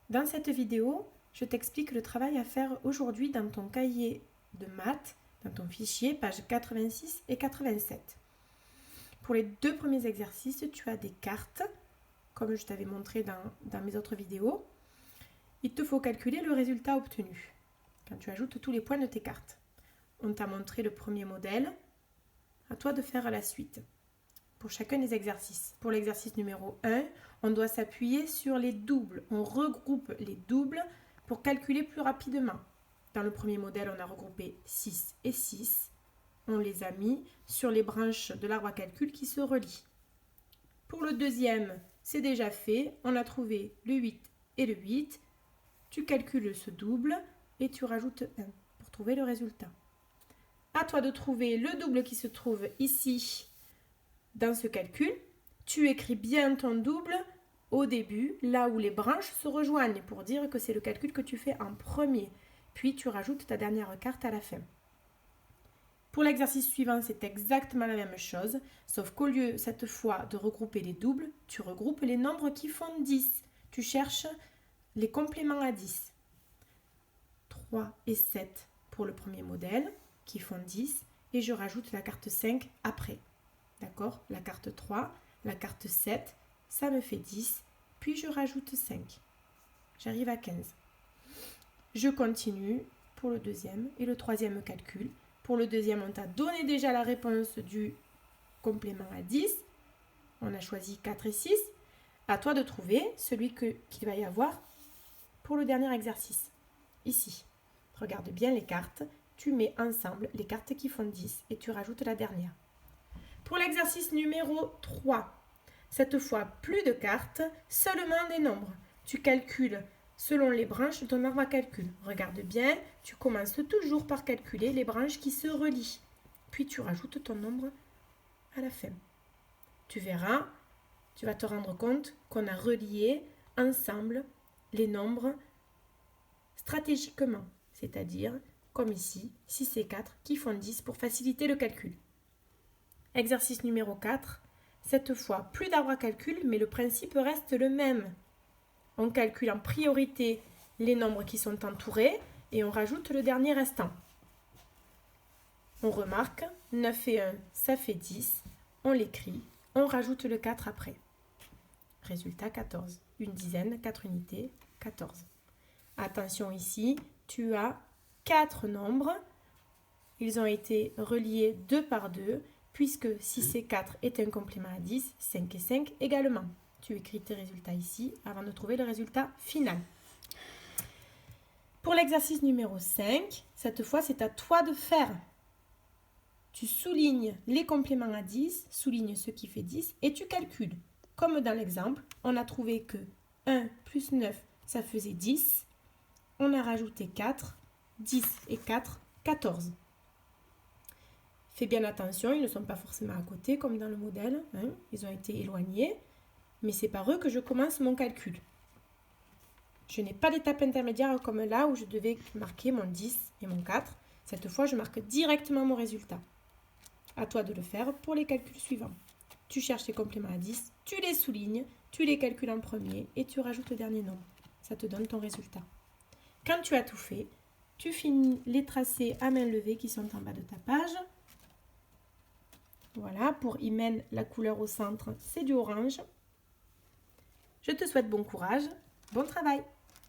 Dans cette vidéo, je t'explique le travail à faire aujourd'hui dans ton cahier de maths, dans ton fichier, pages 86 et 87. Pour les deux premiers exercices, tu as des cartes, comme je t'avais montré dans mes autres vidéos. Il te faut calculer le résultat obtenu quand tu ajoutes tous les points de tes cartes. On t'a montré le premier modèle, à toi de faire la suite pour chacun des exercices. Pour l'exercice numéro 1, on doit s'appuyer sur les doubles. On regroupe les doubles pour calculer plus rapidement. Dans le premier modèle, on a regroupé 6 et 6. On les a mis sur les branches de l'arbre à calcul qui se relient. Pour le deuxième, c'est déjà fait. On a trouvé le 8 et le 8. Tu calcules ce double et tu rajoutes 1 pour trouver le résultat. À toi de trouver le double qui se trouve ici dans ce calcul. Tu écris bien ton double au début, là où les branches se rejoignent, pour dire que c'est le calcul que tu fais en premier. Puis tu rajoutes ta dernière carte à la fin. Pour l'exercice suivant, c'est exactement la même chose, sauf qu'au lieu cette fois de regrouper les doubles, tu regroupes les nombres qui font 10. Tu cherches les compléments à 10. 3 et 7 pour le premier modèle, qui font 10, et je rajoute la carte 5 après. D'accord? La carte 3, la carte 7, ça me fait 10, puis je rajoute 5. J'arrive à 15. Je continue pour le deuxième et le troisième calcul. Pour le deuxième, on t'a donné déjà la réponse du complément à 10. On a choisi 4 et 6. À toi de trouver celui qu'il va y avoir pour le dernier exercice. Ici, regarde bien les cartes. Tu mets ensemble les cartes qui font 10 et tu rajoutes la dernière. Pour l'exercice numéro 3, cette fois plus de cartes, seulement des nombres. Tu calcules selon les branches de ton arbre à calcul. Regarde bien, tu commences toujours par calculer les branches qui se relient. Puis tu rajoutes ton nombre à la fin. Tu verras, tu vas te rendre compte qu'on a relié ensemble les nombres stratégiquement, c'est-à-dire comme ici, 6 et 4 qui font 10 pour faciliter le calcul. Exercice numéro 4, cette fois plus d'arbres à calcul, mais le principe reste le même. On calcule en priorité les nombres qui sont entourés et on rajoute le dernier restant. On remarque 9 et 1, ça fait 10. On l'écrit, on rajoute le 4 après. Résultat 14. Une dizaine, 4 unités, 14. Attention ici, tu as 4 nombres. Ils ont été reliés 2 par 2. Puisque 6 et 4 est un complément à 10, 5 et 5 également. Tu écris tes résultats ici avant de trouver le résultat final. Pour l'exercice numéro 5, cette fois c'est à toi de faire. Tu soulignes les compléments à 10, souligne ce qui fait 10 et tu calcules. Comme dans l'exemple, on a trouvé que 1 plus 9, ça faisait 10. On a rajouté 4, 10 et 4, 14. Fais bien attention, ils ne sont pas forcément à côté comme dans le modèle, hein. Ils ont été éloignés, mais c'est par eux que je commence mon calcul. Je n'ai pas d'étape intermédiaire comme là où je devais marquer mon 10 et mon 4. Cette fois, je marque directement mon résultat. À toi de le faire pour les calculs suivants. Tu cherches les compléments à 10, tu les soulignes, tu les calcules en premier et tu rajoutes le dernier nombre. Ça te donne ton résultat. Quand tu as tout fait, tu finis les tracés à main levée qui sont en bas de ta page. Voilà, pour Imen, la couleur au centre, c'est du orange. Je te souhaite bon courage, bon travail!